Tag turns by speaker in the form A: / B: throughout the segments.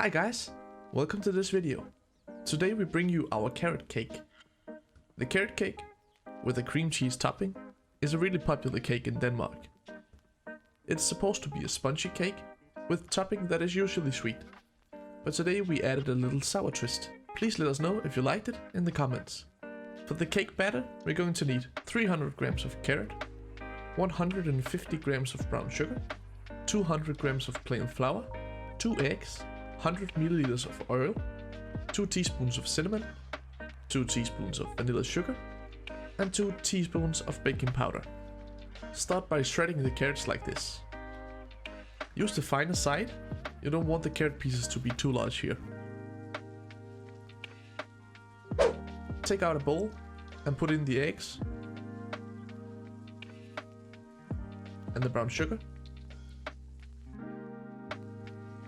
A: Hi guys, welcome to this video. Today we bring you our carrot cake. The carrot cake, with a cream cheese topping, is a really popular cake in Denmark. It's supposed to be a spongy cake, with topping that is usually sweet. But today we added a little sour twist. Please let us know if you liked it in the comments. For the cake batter, we're going to need 300 grams of carrot, 150 grams of brown sugar, 200 grams of plain flour, 2 eggs, 100 milliliters of oil, 2 teaspoons of cinnamon, 2 teaspoons of vanilla sugar, and 2 teaspoons of baking powder. Start by shredding the carrots like this. Use the finer side, you don't want the carrot pieces to be too large here. Take out a bowl and put in the eggs and the brown sugar.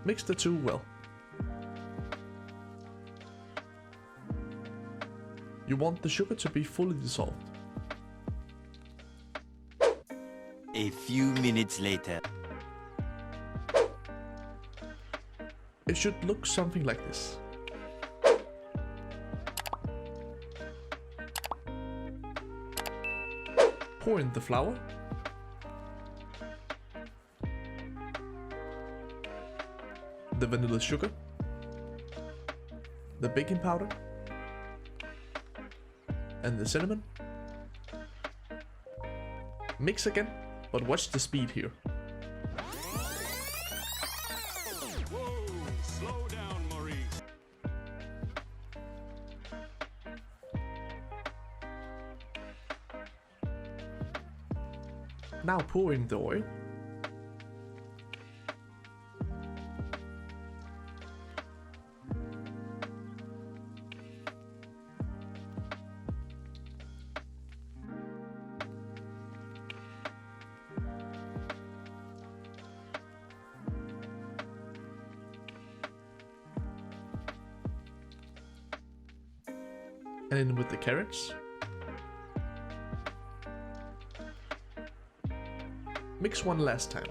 A: Mix the two well. You want the sugar to be fully dissolved.
B: A few minutes later.
A: It should look something like this. Pour in the flour, the vanilla sugar, the baking powder, and the cinnamon. Mix again, but watch the speed here.
C: Whoa, slow down, Maurice.
A: Now pour in the oil. And in with the carrots. Mix one last time.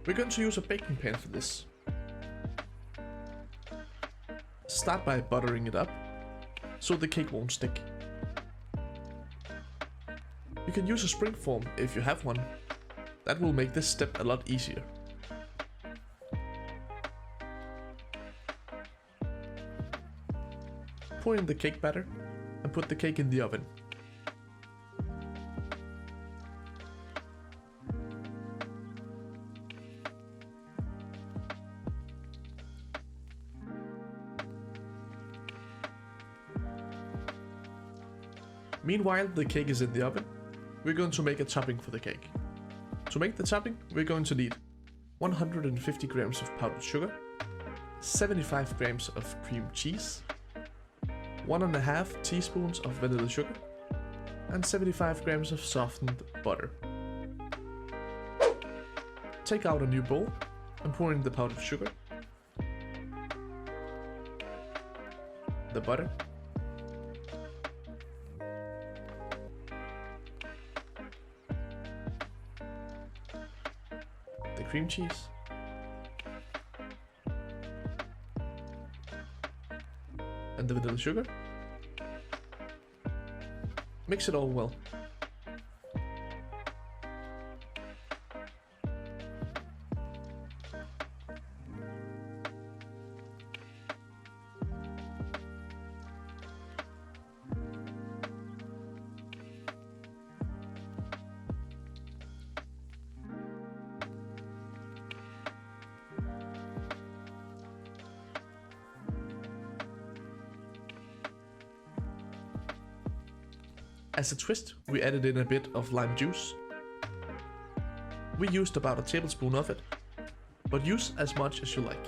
A: We're going to use a baking pan for this. Start by buttering it up, so the cake won't stick. You can use a spring form if you have one. That will make this step a lot easier. Pour in the cake batter and put the cake in the oven. Meanwhile, the cake is in the oven. We're going to make a topping for the cake. To make the topping, we're going to need 150 grams of powdered sugar, 75 grams of cream cheese, 1.5 teaspoons of vanilla sugar, and 75 grams of softened butter. Take out a new bowl and pour in the powdered sugar, the butter, the cream cheese, and the vanilla sugar. Mix it all well. As a twist, we added in a bit of lime juice. We used about a tablespoon of it, but use as much as you like.